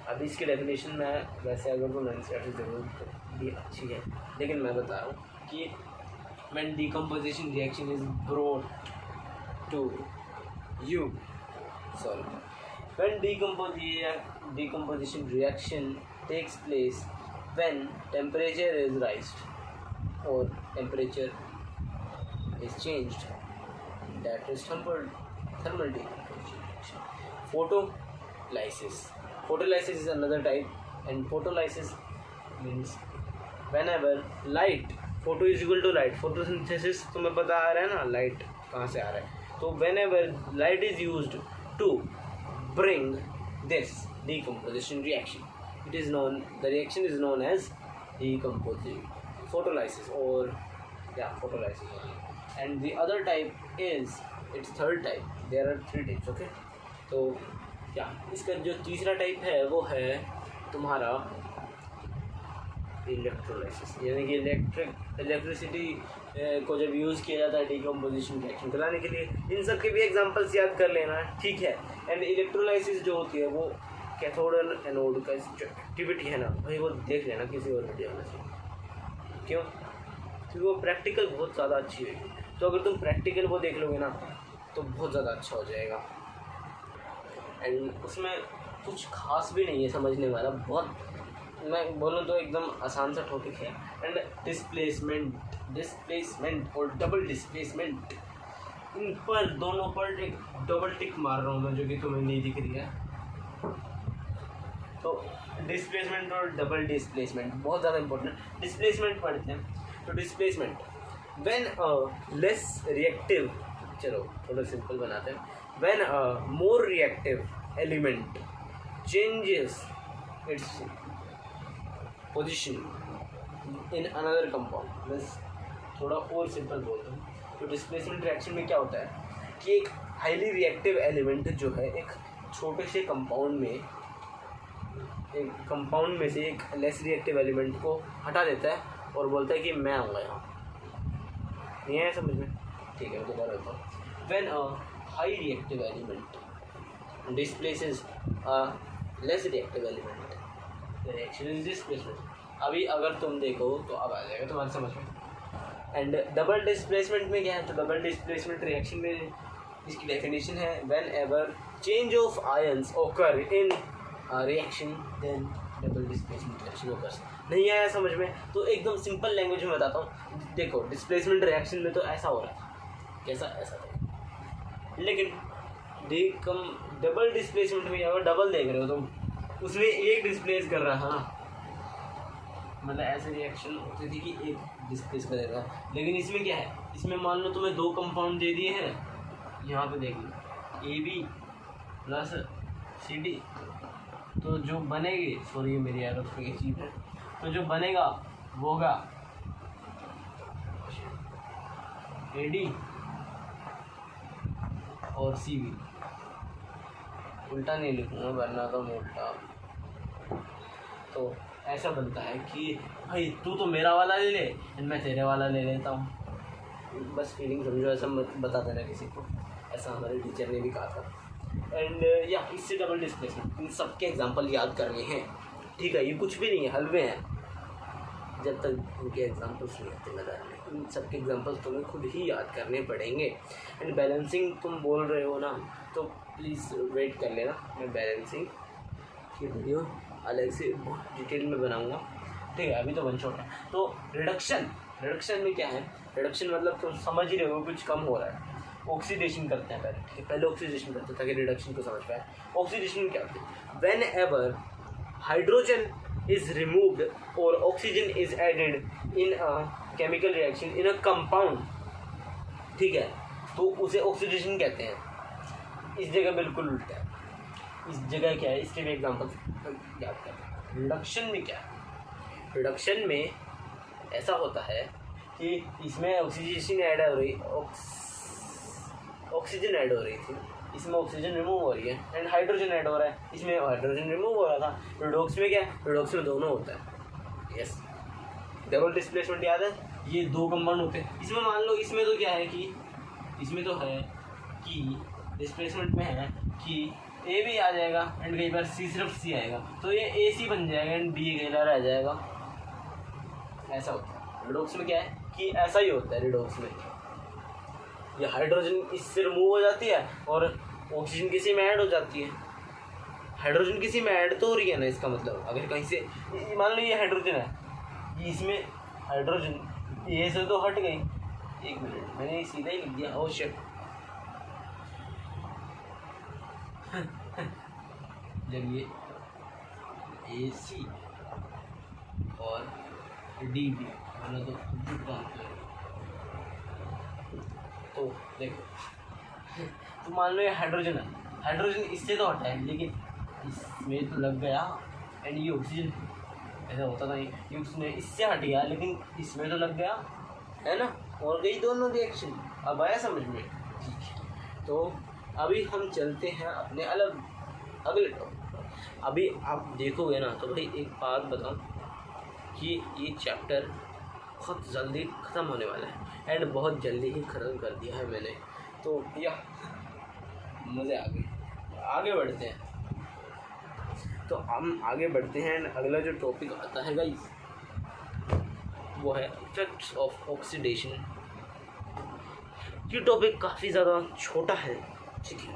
अभी इसकी डेफिनेशन में वैसे अगर तो NCERT ज़रूर भी अच्छी है, लेकिन मैं बता रहा हूँ कि when decomposition reaction is brought to you, when decomposition reaction takes place when temperature is raised or temperature is changed, that is thermal decomposition reaction. Photolysis is another type, and photolysis means whenever light, photo is equal to light, photosynthesis तुम्हें पता आ रहा है ना, light कहाँ से आ रहा है। तो whenever light is used to bring this decomposition reaction. The reaction is known as decomposition, photolysis, or photolysis only. And the other type is its third type. There are 3 types. Okay, तो इसका जो तीसरा type है वो है तुम्हारा electrolysis, यानी कि इलेक्ट्रिसिटी को जब यूज़ किया जाता है डिकम्पोजिशन रिएक्शन कराने के लिए। इन सब के भी एग्जांपल्स याद कर लेना, ठीक है। एंड इलेक्ट्रोलाइसिस जो होती है वो कैथोड और एनोड का जो एक्टिविटी है ना भाई, वो देख लेना किसी और वीडियो में से। क्यों? क्योंकि वो प्रैक्टिकल बहुत ज़्यादा अच्छी होगी। तो अगर तुम प्रैक्टिकल वो देख लोगे ना तो बहुत ज़्यादा अच्छा हो जाएगा। एंड उसमें कुछ खास भी नहीं है समझने वाला, बहुत मैं बोलूँ तो एकदम आसान सा टॉपिक है। एंड डिस्प्लेसमेंट और डबल डिस्प्लेसमेंट, इन पर दोनों पर एक डबल टिक मार रहा हूँ मैं, जो कि तुम्हें नहीं दिख रही है। तो डिस्प्लेसमेंट और डबल डिस्प्लेसमेंट बहुत ज़्यादा इंपॉर्टेंट। डिस्प्लेसमेंट पढ़ते हैं। तो डिस्प्लेसमेंट व्हेन लेस रिएक्टिव, चलो थोड़ा सिंपल बनाते हैं। When more reactive element changes its position in another compound. बस थोड़ा और सिंपल बोलता हूँ। तो डिस्प्लेसमेंट रिएक्शन में क्या होता है कि एक हाईली रिएक्टिव एलिमेंट जो है एक छोटे से कंपाउंड में से एक लेस रिएक्टिव एलिमेंट को हटा देता है और बोलता है कि मैं आऊँगा यहाँ। नहीं आया समझ में? ठीक है, मैं दोबारा बताता हूँ। When a high reactive element displaces a less reactive element, the reaction is displacement. अभी अगर तुम देखो तो अब आ जाएगा तुम्हारे समझ में। एंड डबल डिस्प्लेसमेंट में क्या है? तो डबल डिस्प्लेसमेंट रिएक्शन में इसकी डेफिनेशन है whenever change of ions occur in reaction then double displacement reaction occurs. नहीं आया समझ में? तो एकदम सिंपल लैंग्वेज में बताता हूँ। देखो डिस्प्लेसमेंट रिएक्शन में तो ऐसा हो रहा है, कैसा ऐसा था। लेकिन डबल डिस्प्लेसमेंट में अगर डबल देख रहे हो तुम, उसमें एक डिस्प्लेस कर रहा था ना, मतलब ऐसे रिएक्शन होती थी कि एक डिस्प्लेस करेगा। लेकिन इसमें क्या है, इसमें मान लो तुम्हें 2 कंपाउंड दे दिए हैं, यहाँ पे देख लो AB प्लस CD, तो जो बनेगी, सॉरी मेरी एरर की चीज़ है, तो जो बनेगा वो होगा AD और CV। उल्टा नहीं लिखूँगा वरना तो मैं उल्टा। तो ऐसा बनता है कि भाई तू तो मेरा वाला ले ले एंड मैं तेरे वाला ले लेता हूँ। बस फीलिंग समझो, ऐसा मत बता देना किसी को, ऐसा हमारे टीचर ने भी कहा था। एंड इससे डबल डिस्प्लेसमेंट, इन सब के एग्जांपल याद करने हैं, ठीक है। ये कुछ भी नहीं है, हलवे हैं, जब तक उनके एग्जांपल्स नहीं आते नजर में। इन सब के एग्जांपल्स तुम्हें खुद ही याद करने पड़ेंगे। एंड बैलेंसिंग तुम बोल रहे हो ना, तो प्लीज़ वेट कर लेना, मैं बैलेंसिंग की वीडियो अलग से बहुत डिटेल में बनाऊंगा, ठीक है। अभी तो वन शॉट है। तो रिडक्शन में क्या है? रिडक्शन मतलब तुम समझ ही रहे हो, कुछ कम हो रहा है। ऑक्सीडेशन करते हैं पहले, ठीक है। पहले ऑक्सीडेशन करते हैं ताकि रिडक्शन को समझ पाए। ऑक्सीडेशन क्या होती है? Whenever hydrogen is removed और oxygen is added in a chemical reaction in a compound, ठीक है, तो उसे ऑक्सीडेशन कहते हैं। इस जगह बिल्कुल उल्टा है। इस जगह क्या है, इसके भी एग्जाम्पल याद करें। रिडक्शन में क्या है? रिडक्शन में ऐसा होता है कि इसमें ऑक्सीजन ऐड हो रही, ऑक्सीजन ऐड हो रही थी, इसमें ऑक्सीजन रिमूव हो रही है, एंड हाइड्रोजन ऐड हो रहा है, इसमें हाइड्रोजन रिमूव हो रहा था। रिडॉक्स में क्या है? रिडॉक्स में दोनों होता है। यस, डबल डिस्प्लेसमेंट याद है, ये 2 कंपाउंड होते हैं। इसमें मान लो, इसमें तो क्या है कि इसमें तो है कि डिस्प्लेसमेंट में है कि ए भी आ जाएगा एंड कई बार सी, सिर्फ सी आएगा, तो ये AC बन जाएगा एंड B अकेला रह जाएगा। ऐसा होता है। रिडॉक्स में क्या है कि ऐसा ही होता है। रिडॉक्स में ये हाइड्रोजन इससे रिमूव हो जाती है और ऑक्सीजन किसी में ऐड हो जाती है। हाइड्रोजन किसी में ऐड तो हो रही है ना, इसका मतलब अगर कहीं से मान लो ये हाइड्रोजन है, ये इसमें हाइड्रोजन ये से तो हट गई। एक मिनट, मैंने सीधा ही लिख दिया। ओ शिट, जब ये AC और DB मतलब तो देखो, तो मान लो ये हाइड्रोजन है, हाइड्रोजन इससे तो हटा है लेकिन इस इसमें तो लग गया, एंड ये ऑक्सीजन ऐसा होता था, ये उसने इससे हट गया लेकिन इसमें तो लग गया, है ना। और गई दोनों रिएक्शन, अब आया समझ में, ठीक है। तो अभी हम चलते हैं अपने अगले टॉपिक पर। अभी आप देखोगे ना तो भाई एक बात बताऊं कि ये चैप्टर बहुत जल्दी ख़त्म होने वाला है, एंड बहुत जल्दी ही ख़त्म कर दिया है मैंने, तो या मज़े आ गए। आगे बढ़ते हैं, तो हम आगे बढ़ते हैं, एंड अगला जो टॉपिक आता है गाइस वो है इफेक्ट्स ऑफ ऑक्सीडेशन। ये टॉपिक काफ़ी ज़्यादा छोटा है, ठीक है,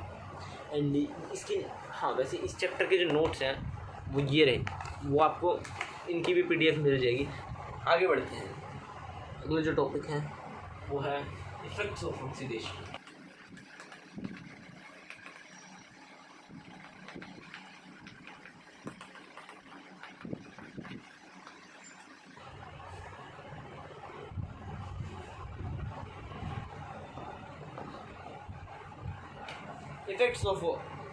एंड इसके हाँ वैसे इस चैप्टर के जो नोट्स हैं वो ये रहे, वो आपको इनकी भी PDF मिल जाएगी। आगे बढ़ते हैं, अगला जो टॉपिक है वो है effects of oxidation. Effects of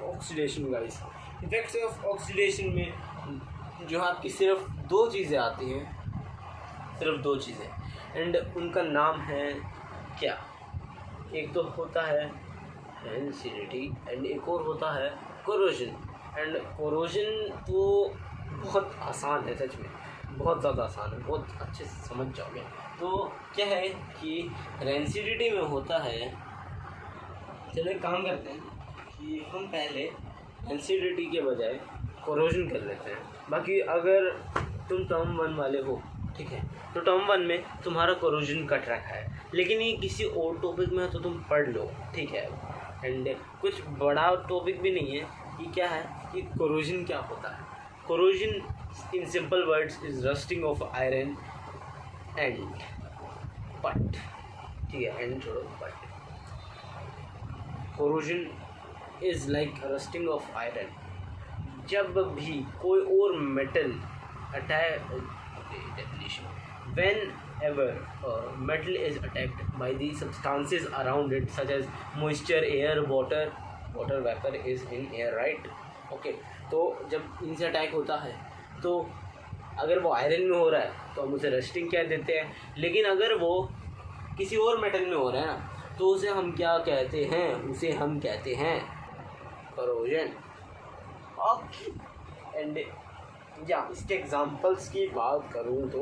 oxidation guys, effects of oxidation में जो आपकी सिर्फ दो चीज़ें आती हैं, सिर्फ दो चीज़ें, एंड उनका नाम है क्या, एक तो होता है रेंसिडिटी एंड एक और होता है कोरोजन। एंड कोरोजन तो बहुत आसान है, सच में बहुत ज़्यादा आसान है, बहुत अच्छे से समझ जाओगे। तो क्या है कि रेंसिडिटी में होता है, चलो एक काम करते हैं कि हम पहले रेंसिडिटी के बजाय कोरोजन कर लेते हैं। बाकी अगर तुम टर्म 1 वाले हो, ठीक है, तो टर्म 1 में तुम्हारा कोरोजन कट रखा है, लेकिन ये किसी और टॉपिक में तो तुम पढ़ लो, ठीक है। एंड कुछ बड़ा टॉपिक भी नहीं है, ये क्या है कि कोरोजन क्या होता है। Corrosion in simple words is rusting of iron and पट, ठीक है, एंड छोड़ो पट। Corrosion is like rusting of iron. जब भी कोई और metal attack, definition, whenever metal is attacked by the substances around it such as moisture, air, water vapor is in air, right? Okay, तो जब इनसे अटैक होता है तो अगर वो आयरन में हो रहा है तो हम उसे रस्टिंग कह देते हैं, लेकिन अगर वो किसी और मेटल में हो रहा है ना तो उसे हम क्या कहते हैं, उसे हम कहते हैं कोरोजन। एंड या इसके एग्जांपल्स की बात करूँ तो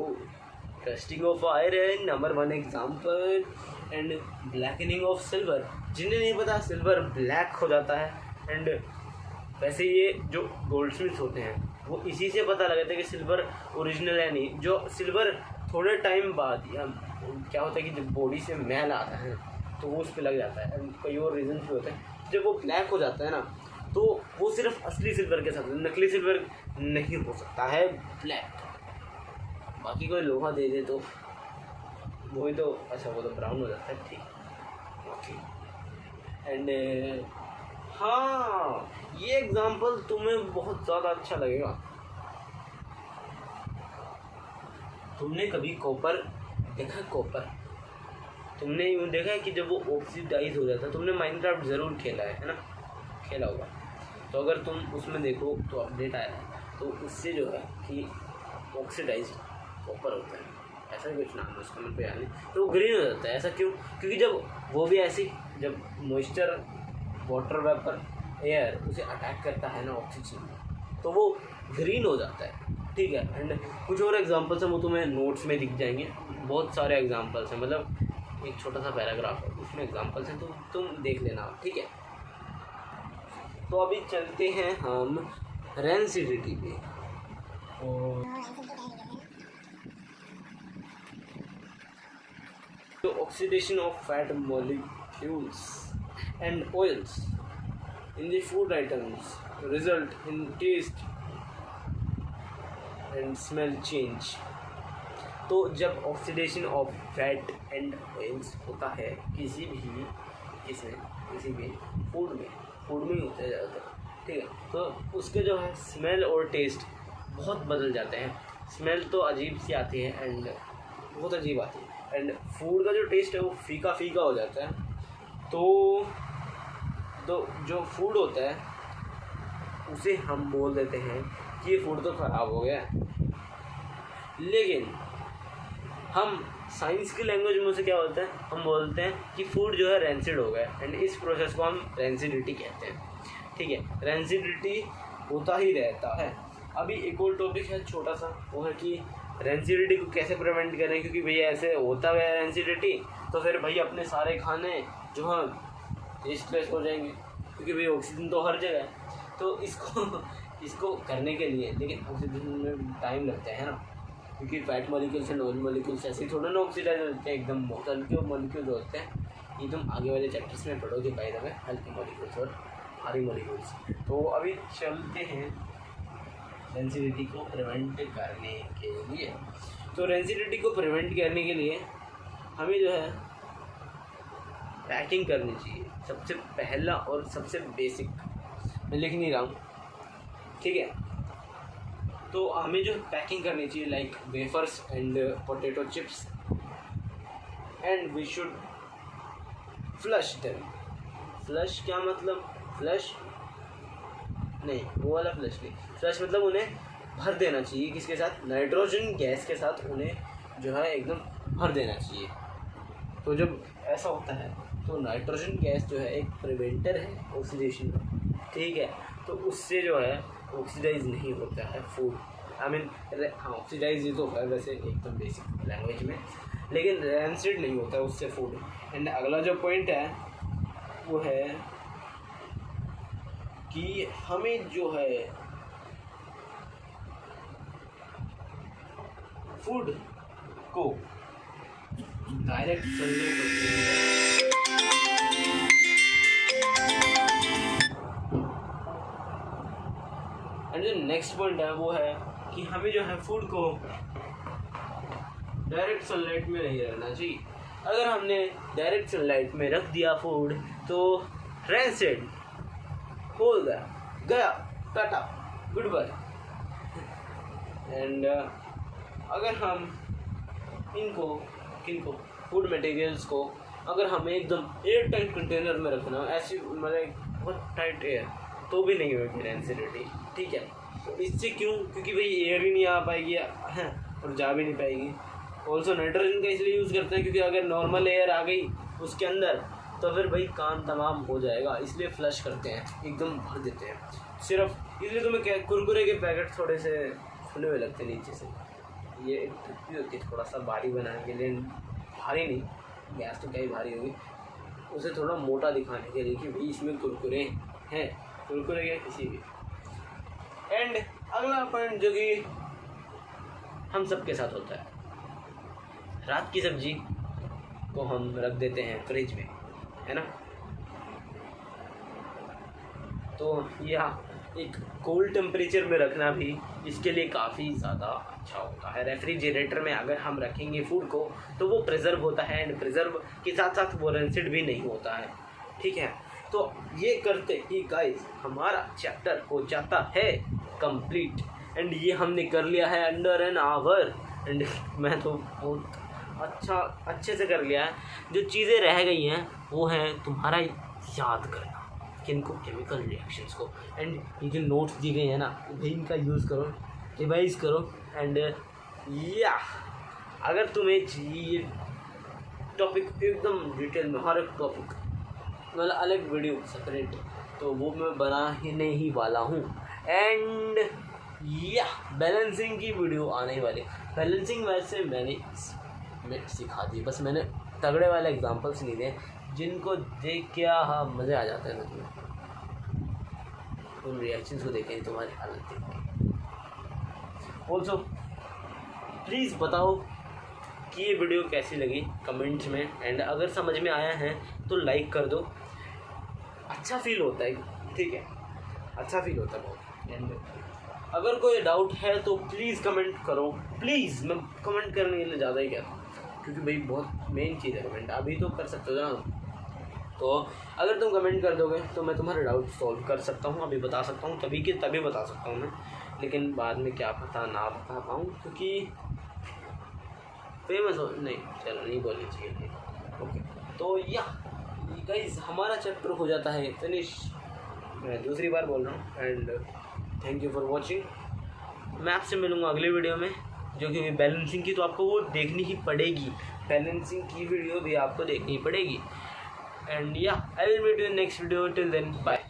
rusting of iron number 1 example, and blackening of silver. जिन्हें नहीं पता सिल्वर ब्लैक हो जाता है, एंड वैसे ये जो गोल्डस्मिथ होते हैं वो इसी से पता लगाते हैं कि सिल्वर ओरिजिनल है नहीं। जो सिल्वर थोड़े टाइम बाद या क्या होता है कि जब बॉडी से मैल आता है तो वो उस पर लग जाता है, एंड कई और रीजन भी होते हैं। जब वो ब्लैक हो जाता है ना तो वो सिर्फ असली सिल्वर के साथ, नकली सिल्वर नहीं हो सकता है ब्लैक। बाकी कोई लोहा दे दे तो वही तो, अच्छा वो तो ब्राउन हो जाता है, ठीक ओके। एंड हाँ ये एग्जांपल तुम्हें बहुत ज़्यादा अच्छा लगेगा। तुमने कभी कॉपर देखा? कॉपर तुमने यूँ देखा है कि जब वो ऑक्सीडाइज हो जाता है, तुमने माइनक्राफ्ट ज़रूर खेला है ना, खेला होगा। तो अगर तुम उसमें देखो तो अपडेट आया है, तो उससे जो है कि ऑक्सीडाइज कॉपर होता है, ऐसा कुछ नाम है उसका, मेरे को याद नहीं। तो वो ग्रीन हो जाता है, ऐसा क्यों? क्योंकि जब वो भी ऐसे जब मॉइस्चर, वाटर वेपर, एयर उसे अटैक करता है ना ऑक्सीजन, तो वो ग्रीन हो जाता है, ठीक है। एंड कुछ और एग्जांपल्स हैं वो तुम्हें नोट्स में दिख जाएंगे, बहुत सारे एग्जांपल्स हैं, मतलब एक छोटा सा पैराग्राफ है उसमें एग्जांपल्स हैं, तो तुम देख लेना, ठीक है। तो अभी चलते हैं हम रेंसिडिटी पे। तो oxidation of fat molecules and oils in the food items result in taste and smell change. तो जब oxidation of fat and oils होता है किसी भी फूड में होता है ज़्यादातर, ठीक है, तो उसके जो है स्मेल और टेस्ट बहुत बदल जाते हैं। स्मेल तो अजीब सी आती है, एंड बहुत अजीब आती है, एंड फूड का जो टेस्ट है वो फीका फीका हो जाता है। तो जो फूड होता है उसे हम बोल देते हैं कि ये फूड तो ख़राब हो गया है। लेकिन हम साइंस की लैंग्वेज में उसे क्या बोलते हैं, हम बोलते हैं कि फूड जो है रेंसिड हो गया, एंड इस प्रोसेस को हम रेंसिडिटी कहते हैं। ठीक है, रेंसिडिटी होता ही रहता है। अभी एक और टॉपिक है छोटा सा, वो है कि रेंसिडिटी को कैसे प्रिवेंट करें, क्योंकि भैया ऐसे होता है रेंसिडिटी तो फिर भाई अपने सारे खाने जो हैं टेस्टलेस हो जाएंगे, क्योंकि भाई ऑक्सीजन तो हर जगह है। तो इसको करने के लिए, लेकिन ऑक्सीजन में टाइम लगता है ना, क्योंकि fat molecules and oil molecules ऐसे ही थोड़ा ना ऑक्सीडाइज होते हैं, एकदम बहुत हल्के मॉलिक्यूल्स होते हैं। ये तुम आगे वाले चैप्टर्स में पढ़ोगे बाय द वे, हल्के मॉलिक्यूल्स और भारी मॉलिक्यूल्स। तो अभी चलते हैं रेंसिडिटी को प्रिवेंट करने के लिए। तो रेंसिडिटी को प्रिवेंट करने के लिए हमें जो है पैकिंग करनी चाहिए। सबसे पहला और सबसे बेसिक, मैं लिख नहीं रहा हूँ, ठीक है। तो हमें जो पैकिंग करनी चाहिए like wafers and potato chips, and we should flush them. Flush क्या मतलब, फ्लश नहीं, वो वाला फ्लश नहीं, फ्लश मतलब उन्हें भर देना चाहिए। किसके साथ, नाइट्रोजन गैस के साथ उन्हें जो है एकदम भर देना चाहिए। तो जब ऐसा होता है तो नाइट्रोजन गैस जो है एक प्रिवेंटर है ऑक्सीडेशन का, ठीक है। तो उससे जो है ऑक्सीडाइज नहीं होता है फूड, आई मीन हाँ ऑक्सीडाइज ही तो है वैसे एकदम बेसिक लैंग्वेज में, लेकिन रेंसिड नहीं होता है उससे फूड। एंड अगला जो पॉइंट है वो है कि हमें जो है फूड को डायरेक्ट एंड जो नेक्स्ट पॉइंट है वो है कि हमें जो है फूड को डायरेक्ट सनलाइट में नहीं रखना चाहिए। अगर हमने डायरेक्ट सनलाइट में रख दिया फूड तो रेंसिड हो गया, टाटा गुड बाय। एंड अगर हम किनको फूड मटेरियल्स को अगर हमें एकदम एयर टाइट कंटेनर में रखना, ऐसी मतलब बहुत टाइट एयर, तो भी नहीं होगी रेंसिडिटी, ठीक है। तो इससे क्यों, क्योंकि भाई एयर ही नहीं आ पाएगी है और जा भी नहीं पाएगी। ऑल्सो नाइट्रोजन का इसलिए यूज़ करते हैं क्योंकि अगर नॉर्मल एयर आ गई उसके अंदर तो फिर भाई काम तमाम हो जाएगा, इसलिए फ्लश करते हैं, एकदम भर देते हैं। सिर्फ इसलिए तो मैं कुरकुरे के पैकेट थोड़े से फुले हुए लगते नीचे से, ये ट्रिकी होती है थोड़ा सा भारी बनाने के लिए, भारी नहीं, गैस तो क्या ही भारी होगी, उसे थोड़ा मोटा दिखाने के लिए कि भाई इसमें कुरकुरे हैं, कुरकुरे या किसी भी। एंड अगला पॉइंट जो कि हम सबके साथ होता है, रात की सब्जी को हम रख देते हैं फ्रिज में, है ना। तो यह एक कोल्ड टेम्परेचर में रखना भी इसके लिए काफ़ी ज़्यादा अच्छा होता है। रेफ्रिजरेटर में अगर हम रखेंगे फूड को तो वो प्रिजर्व होता है, एंड प्रिजर्व के साथ साथ वो रेंसिड भी नहीं होता है, ठीक है। तो ये करते ही गाइस हमारा चैप्टर हो जाता है कंप्लीट, एंड ये हमने कर लिया है अंडर एन आवर, एंड मैं तो बहुत अच्छे से कर लिया है। जो चीज़ें रह गई हैं वो हैं तुम्हारा याद करना, किनको, केमिकल रिएक्शंस को, एंड ये जो नोट्स दी गई हैं ना भाई इनका यूज़ करो, रिवाइज करो। एंड या अगर तुम्हें चाहिए टॉपिक एकदम डिटेल में, हर एक टॉपिक मतलब अलग वीडियो सेपरेट, तो वो मैं बनाने ही वाला हूँ। एंड या बैलेंसिंग की वीडियो आने वाली। बैलेंसिंग वैसे मैंने सिखा दी, बस मैंने तगड़े वाले एग्जांपल्स नहीं दिए जिनको देख के हाँ मज़े आ जाते हैं तुम्हें, उन रिएक्शंस को देखें तुम्हारी हालत देख के। ऑल्सो प्लीज़ बताओ कि ये वीडियो कैसी लगी कमेंट्स में, एंड अगर समझ में आया है तो लाइक कर दो, अच्छा फील होता है, ठीक है, अच्छा फील होता है बहुत। एंड अगर कोई डाउट है तो प्लीज़ कमेंट करो, प्लीज़। मैं कमेंट करने के लिए ज़्यादा ही कहता हूँ क्योंकि भाई बहुत मेन चीज़ है कमेंट, अभी तो कर सकते हो ना। तो अगर तुम कमेंट कर दोगे तो मैं तुम्हारे डाउट सॉल्व कर सकता हूँ, अभी बता सकता हूँ, तभी के तभी बता सकता हूँ मैं, लेकिन बाद में क्या पता ना बता पाऊँ क्योंकि फेमस हो नहीं, चलो नहीं बोलनी चाहिए। ओके, तो या गाइस हमारा चैप्टर हो जाता है फिनिश मैं दूसरी बार बोल रहा हूँ। And thank you for watching. मैं आपसे मिलूँगा अगले वीडियो में, जो कि बैलेंसिंग की तो आपको वो देखनी ही पड़ेगी, बैलेंसिंग की वीडियो भी आपको देखनी पड़ेगी। एंड या I will meet you in next video, till then bye.